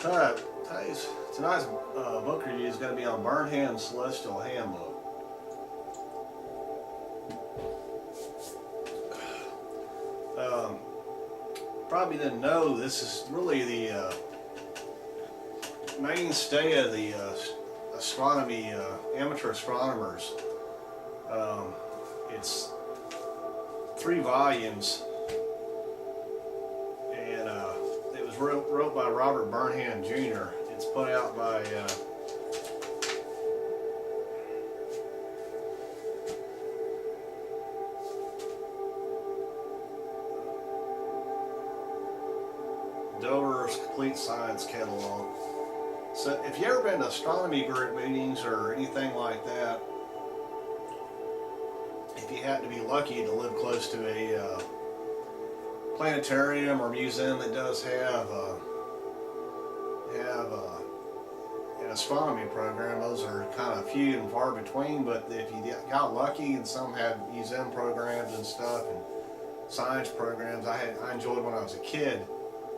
Tonight's book review is going to be on Burnham's Celestial Handbook. Probably didn't know this is really the mainstay of the astronomy, amateur astronomers. It's 3 volumes, and it was wrote by Robert Burnham Jr. It's put out by Dover's Complete Science Catalog. So if you've ever been to astronomy group meetings or anything like that, if you happen to be lucky to live close to a planetarium or museum that does have an astronomy program, those are kind of few and far between, but if you got lucky, and some have museum programs and stuff and science programs. I enjoyed when I was a kid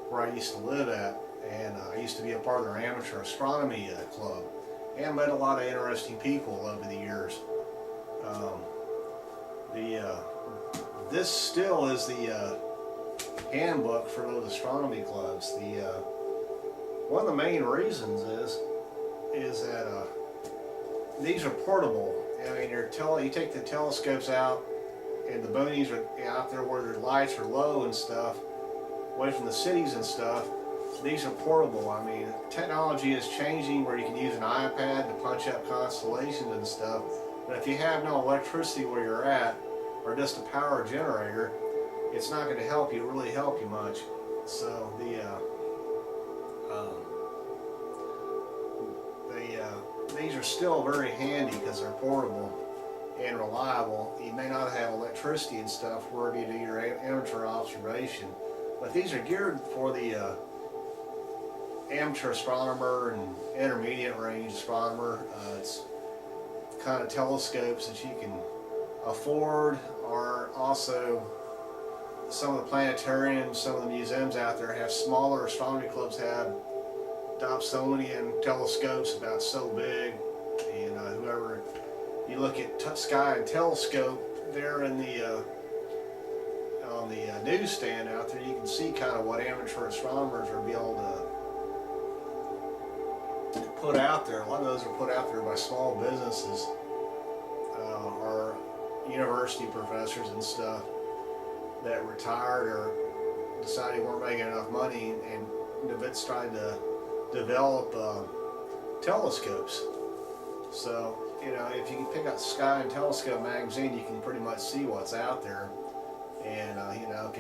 where I used to live at, and I used to be a part of their amateur astronomy club, and met a lot of interesting people over the years. This still is the handbook for those astronomy clubs. One of the main reasons is that these are portable. I mean, you take the telescopes out, and the boonies are out there where their lights are low and stuff, away from the cities and stuff. These are portable. I mean, technology is changing where you can use an iPad to punch up constellations and stuff. But if you have no electricity where you're at, or just a power generator, it's not going to really help you much. So these are still very handy because they're portable and reliable. You may not have electricity and stuff wherever you do your amateur observation, but these are geared for the amateur astronomer and intermediate range astronomer. It's kind of telescopes that you can afford, or also some of the planetariums, some of the museums out there have smaller astronomy clubs have Dobsonian telescopes about so big, and whoever you look at Sky and Telescope there in the on the newsstand out there, you can see kind of what amateur astronomers are able to put out there. A lot of those are put out there by small businesses or university professors and stuff that retired or decided they weren't making enough money, and it's trying to develop telescopes. So, if you can pick up Sky and Telescope magazine, you can pretty much see what's out there. And if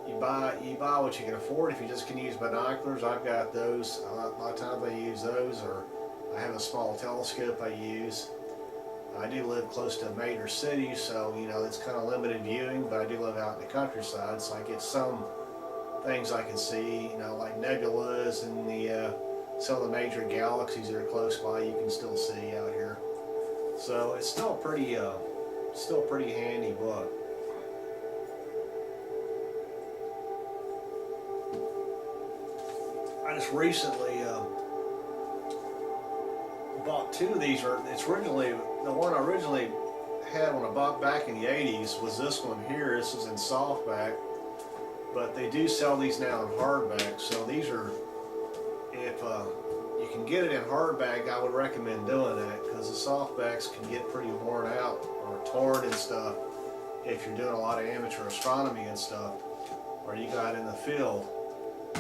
you buy what you can afford. If you just can use binoculars, I've got those. A lot of times I use those, or I have a small telescope I use. I do live close to a major city, so it's kind of limited viewing, but I do live out in the countryside, so I get some things I can see, like nebulas and some of the major galaxies that are close by. You can still see out here, so it's still a pretty handy book. I just recently bought 2 of these. It's originally the one I originally had when I bought back in the 80s was this one here. This is in softback, but they do sell these now in hardback. So these are, if you can get it in hardback, I would recommend doing that, because the softbacks can get pretty worn out or torn and stuff if you're doing a lot of amateur astronomy and stuff, or you got in the field.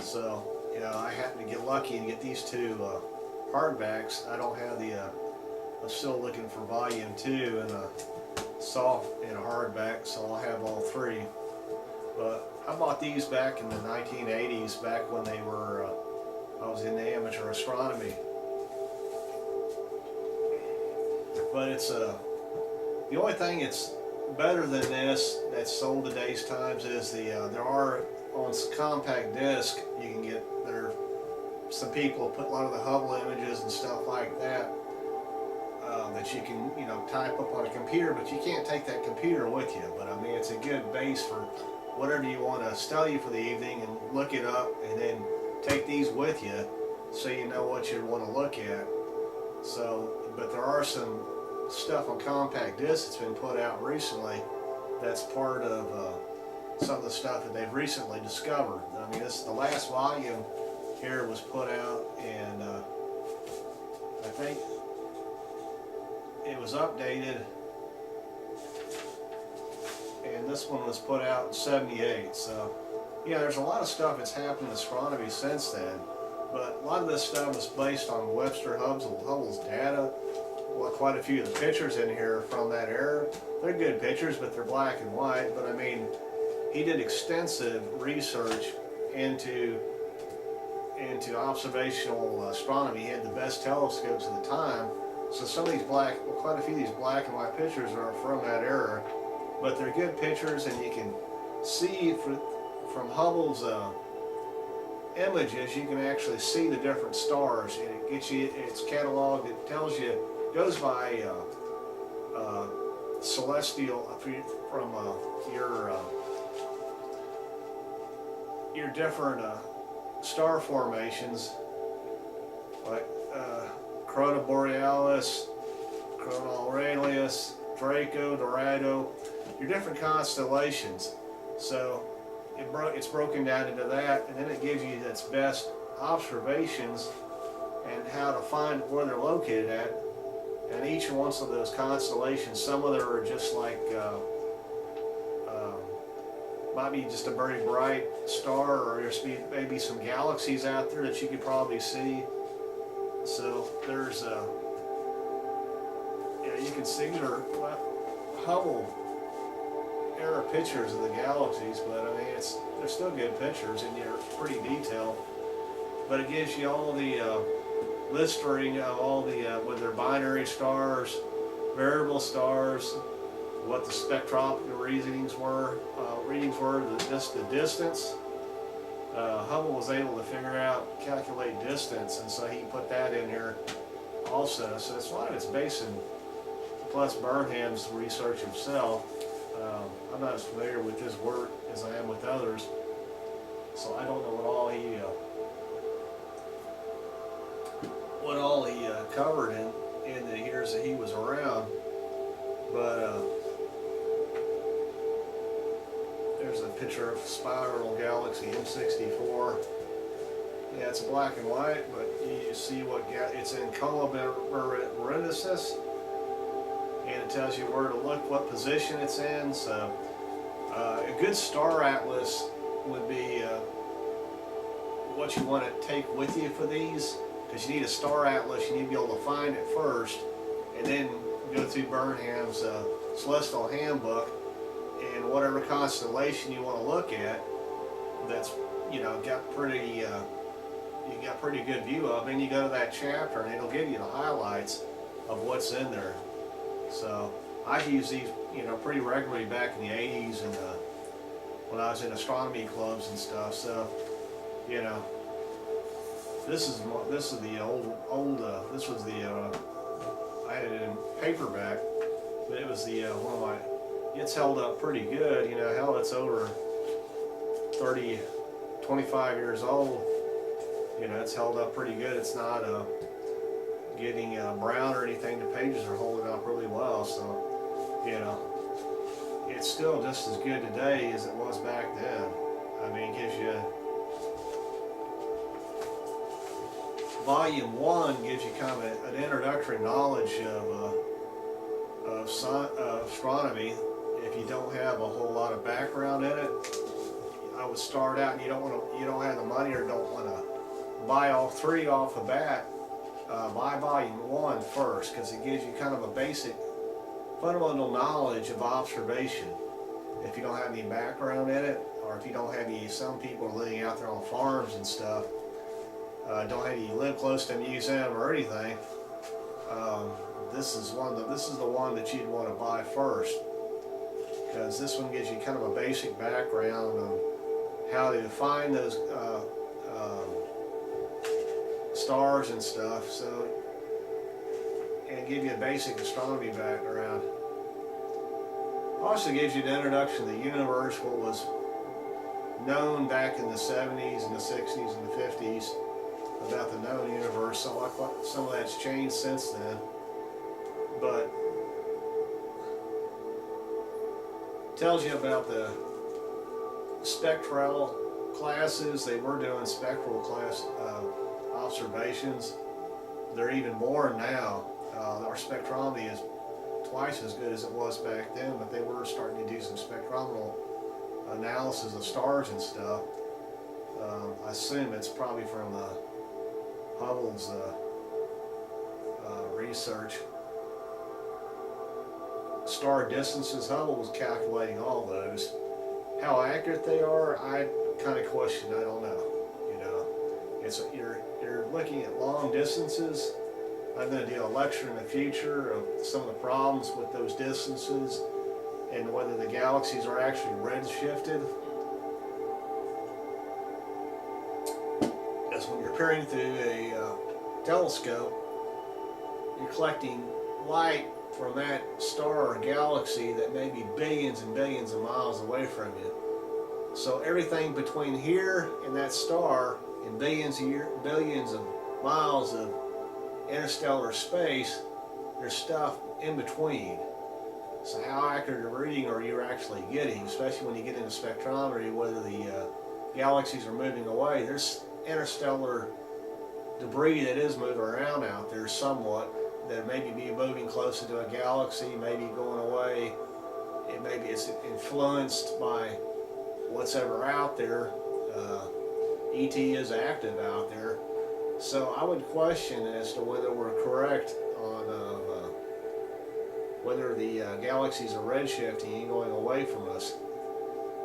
So I happened to get lucky and get these 2 hardbacks. I don't have I'm still looking for volume 2 and a soft and a hardback, so I'll have all 3. But I bought these back in the 1980s, back when they were, I was in the amateur astronomy. But it's the only thing it's better than this that's sold today's times is there are on compact disc you can get there. Some people put a lot of the Hubble images and stuff like that that you can type up on a computer, but you can't take that computer with you. But I mean, it's a good base for whatever you want to study for the evening and look it up, and then take these with you so you know what you'd want to look at. So, but there are some stuff on compact disc that's been put out recently that's part of some of the stuff that they've recently discovered. I mean, this the last volume here was put out, and I think it was updated, and this one was put out in '78. So, yeah, there's a lot of stuff that's happened in astronomy since then, but a lot of this stuff is based on Webster Hubble's data. Well, quite a few of the pictures in here from that era, they're good pictures, but they're black and white. But I mean, he did extensive research into observational astronomy. He had the best telescopes at the time. So some of these quite a few of these black and white pictures are from that era, but they're good pictures, and you can see from Hubble's images, you can actually see the different stars, and it gets you, it's cataloged, it tells you, goes by celestial, from your different star formations, like Corona Borealis, Corona Aurelius, Draco, Dorado, your different constellations. So it's broken down into that, and then it gives you its best observations and how to find where they're located at. And each one of those constellations, some of them are just like might be just a very bright star, or there's maybe some galaxies out there that you could probably see. So there's yeah, you can see there Hubble era pictures of the galaxies, but I mean they're still good pictures, and they're pretty detailed. But it gives you all the listing of all the whether they're binary stars, variable stars, what the spectroscopy readings were, just the distance. Hubble was able to calculate distance, and so he put that in here also. So that's why it's based in, plus Burnham's research himself. I'm not as familiar with his work as I am with others, so I don't know what all he covered in the years that he was around. But there's a picture of Spiral Galaxy M64. Yeah, it's black and white, but you see it's in Columbaricensis, and it tells you where to look, what position it's in. So a good star atlas would be what you want to take with you for these, because you need a star atlas. You need to be able to find it first, and then go through Burnham's Celestial Handbook, and whatever constellation you want to look at, that's got pretty you got pretty good view of, and you go to that chapter, and it'll give you the highlights of what's in there. So I've used these pretty regularly back in the '80s, and when I was in astronomy clubs and stuff. So this is the old this was the I had it in paperback, but it was the one of my. It's held up pretty good. Hell, it's over 25 years old. It's held up pretty good. It's not getting brown or anything. The pages are holding up really well. So, it's still just as good today as it was back then. I mean, it gives you Volume 1 gives you kind of an introductory knowledge of astronomy. If you don't have a whole lot of background in it, I would start out, and you don't have the money or don't want to buy all three off the bat. Buy Volume 1 first, because it gives you kind of a basic fundamental knowledge of observation. If you don't have any background in it, or if you don't have some people are living out there on farms and stuff, you live close to a museum or anything, this is the one that you'd want to buy first, because this one gives you kind of a basic background on how to find those stars and stuff. So, and give you a basic astronomy background. Also gives you the introduction to the universe, what was known back in the 70s and the 60s and the 50s. about the known universe. So like some of that's changed since then. But tells you about the spectral classes. They were doing spectral class observations. They're even more now. Our spectrometry is twice as good as it was back then, but they were starting to do some spectrometric analysis of stars and stuff. I assume it's probably from Hubble's research. Star distances, Hubble was calculating all those. How accurate they are, I kind of question. I don't know. You know, it's you're looking at long distances. I'm going to do a lecture in the future of some of the problems with those distances and whether the galaxies are actually redshifted. Because when you're peering through a telescope, you're collecting light from that star or galaxy that may be billions and billions of miles away from you. So everything between here and that star in billions of miles of interstellar space, there's stuff in between. So how accurate a reading are you actually getting, especially when you get into spectrometry, whether the galaxies are moving away. There's interstellar debris that is moving around out there somewhat, that maybe be moving closer to a galaxy, maybe going away. Maybe it's influenced by what's ever out there. ET is active out there. So I would question as to whether we're correct on whether the galaxies are redshifting and going away from us.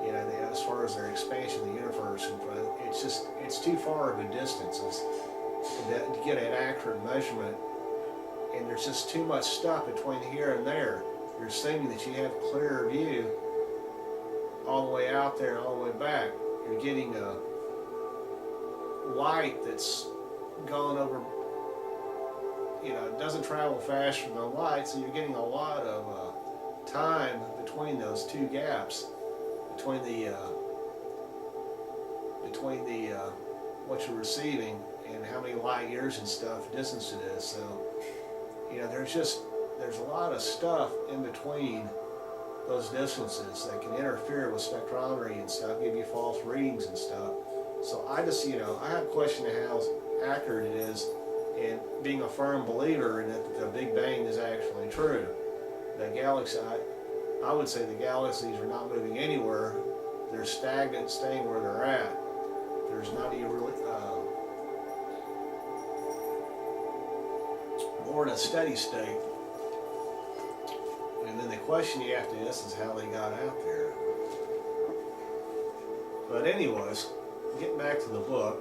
You know, as far as their expansion of the universe, it's too far of a distance to get an accurate measurement. And there's just too much stuff between here and there. You're assuming that you have a clearer view all the way out there and all the way back. You're getting a light that's gone over, you know, it doesn't travel faster than light, so you're getting a lot of time between those two gaps, between the what you're receiving and how many light years and stuff distance it is. So, you know, there's a lot of stuff in between those distances that can interfere with spectrometry and stuff, give you false readings and stuff. So I just, you know, I have a question of how accurate it is, and being a firm believer in that the Big Bang is actually true. The galaxy, I would say the galaxies are not moving anywhere. They're stagnant, staying where they're at. There's not even really more in a steady state. And then the question you have to ask is how they got out there. But anyways, getting back to the book.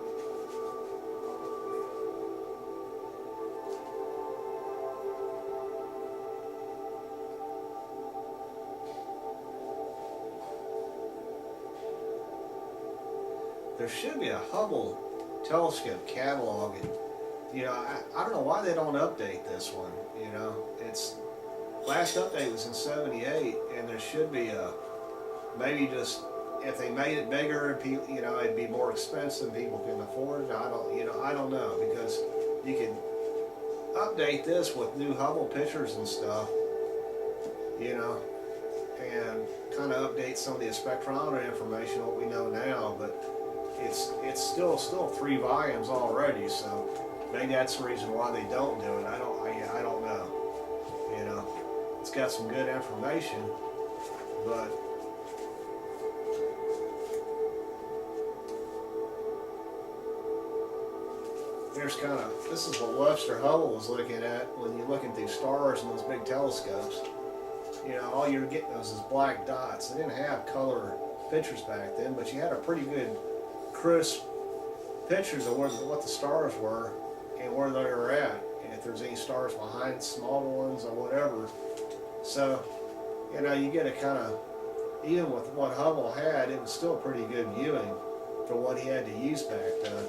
There should be a Hubble telescope catalog, and you know, I don't know why they don't update this one. You know, it's last update was in '78, and there should be a maybe just if they made it bigger and people, you know, it'd be more expensive. People can afford it. I don't know, because you can update this with new Hubble pictures and stuff. You know, and kind of update some of the spectrometer information what we know now, but it's still 3 volumes already, so maybe that's the reason why they don't do it. I don't know. You know, it's got some good information, but this is what Webster Hubble was looking at when you're looking through stars in those big telescopes. You know, all you're getting is black dots. They didn't have color pictures back then, but you had a pretty good crisp pictures of what the stars were and where they were at, and if there's any stars behind, small ones or whatever. So, you know, you get a kind of, even with what Hubble had, it was still pretty good viewing for what he had to use back then.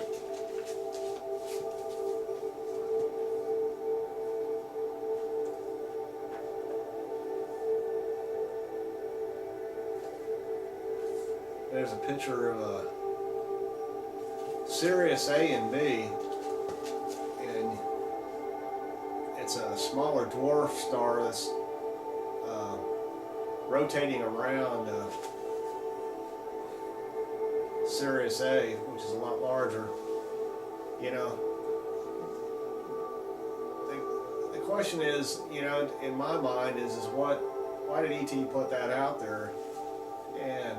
There's a picture of Sirius A and B. smaller dwarf star that's rotating around Sirius A, which is a lot larger. You know, the question is, you know, in my mind is why did ET put that out there? And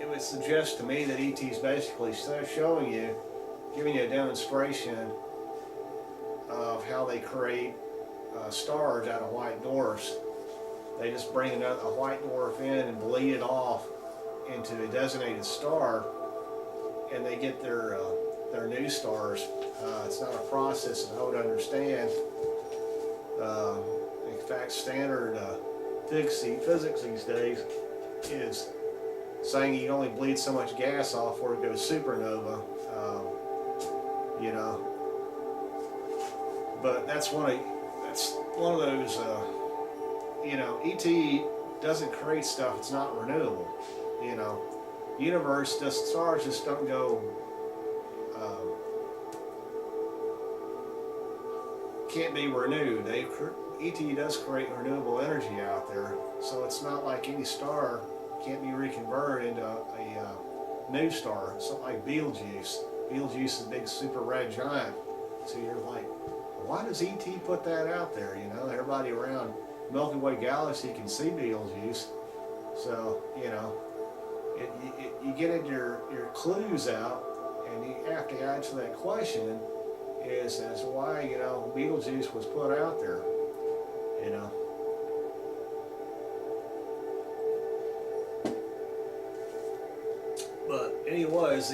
it would suggest to me that ET is basically showing you, giving you a demonstration of how they create stars out of white dwarfs. They just bring a white dwarf in and bleed it off into a designated star, and they get their new stars. It's not a process that I would understand. In fact, standard physics these days is saying you can only bleed so much gas off before it goes supernova. You know, but that's one of those. You know, ET doesn't create stuff; it's not renewable. You know, universe, stars just don't go. Can't be renewed. ET does create renewable energy out there, so it's not like any star can't be reconverted into a new star. Something like Betelgeuse. Betelgeuse is a big super red giant. So you're like, why does ET put that out there? You know, everybody around Milky Way galaxy can see Betelgeuse. So, you know, you get your clues out, and you have to answer that question is as to why, you know, Betelgeuse was put out there, you know. But anyways,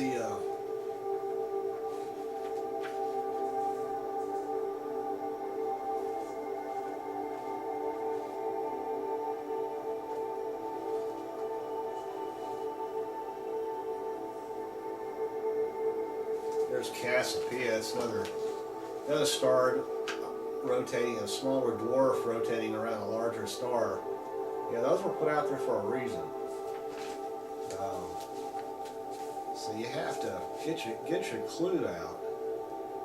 there's Cassiopeia. It's another star rotating, a smaller dwarf rotating around a larger star. Yeah, those were put out there for a reason. So you have to get your clue out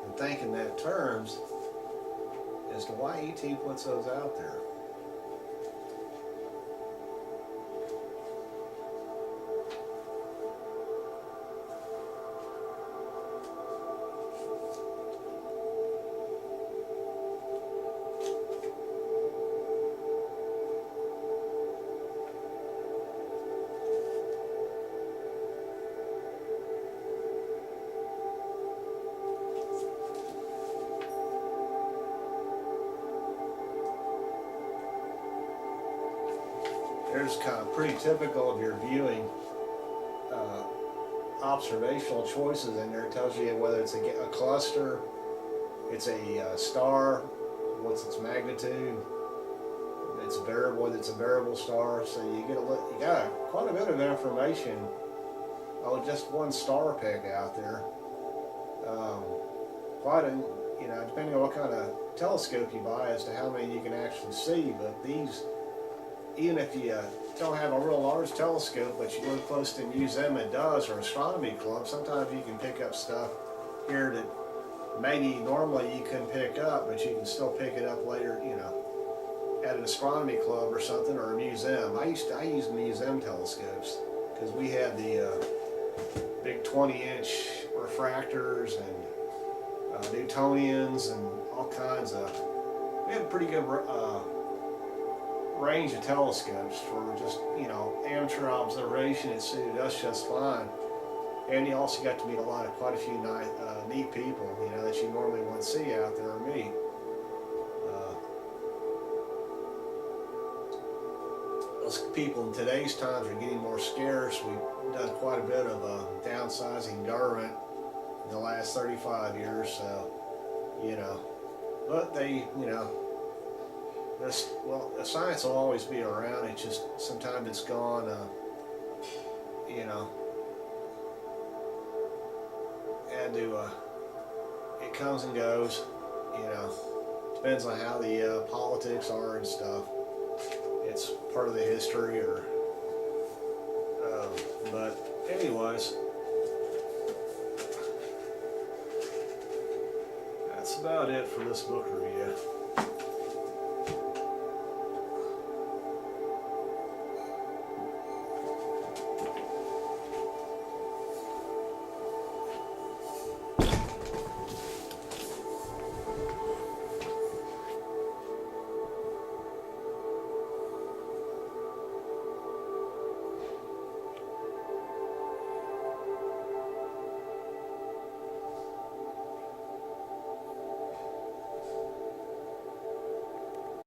and think in that terms as to why ET puts those out there. There's kind of pretty typical of your viewing observational choices in there. It tells you whether it's a cluster, it's a star, what's its magnitude, it's variable, whether it's a variable star. So you got quite a bit of information on just one star peg out there. You know, depending on what kind of telescope you buy as to how many you can actually see. But these, even if you don't have a real large telescope, but you look close to a museum that does, or astronomy club, sometimes you can pick up stuff here that maybe normally you couldn't pick up, but you can still pick it up later, you know, at an astronomy club or something, or a museum. I used museum telescopes because we had the big 20-inch refractors and Newtonians and all kinds of. We had a pretty good range of telescopes for just, you know, amateur observation. It suited us just fine. And you also got to meet quite a few neat people, you know, that you normally wouldn't see out there or meet. Those people in today's times are getting more scarce. We've done quite a bit of downsizing government in the last 35 years, so, you know, but they, you know, the science will always be around. It's just sometimes it's gone, you know, and it comes and goes, you know, depends on how the politics are and stuff. It's part of the history, or but anyways, that's about it for this book review.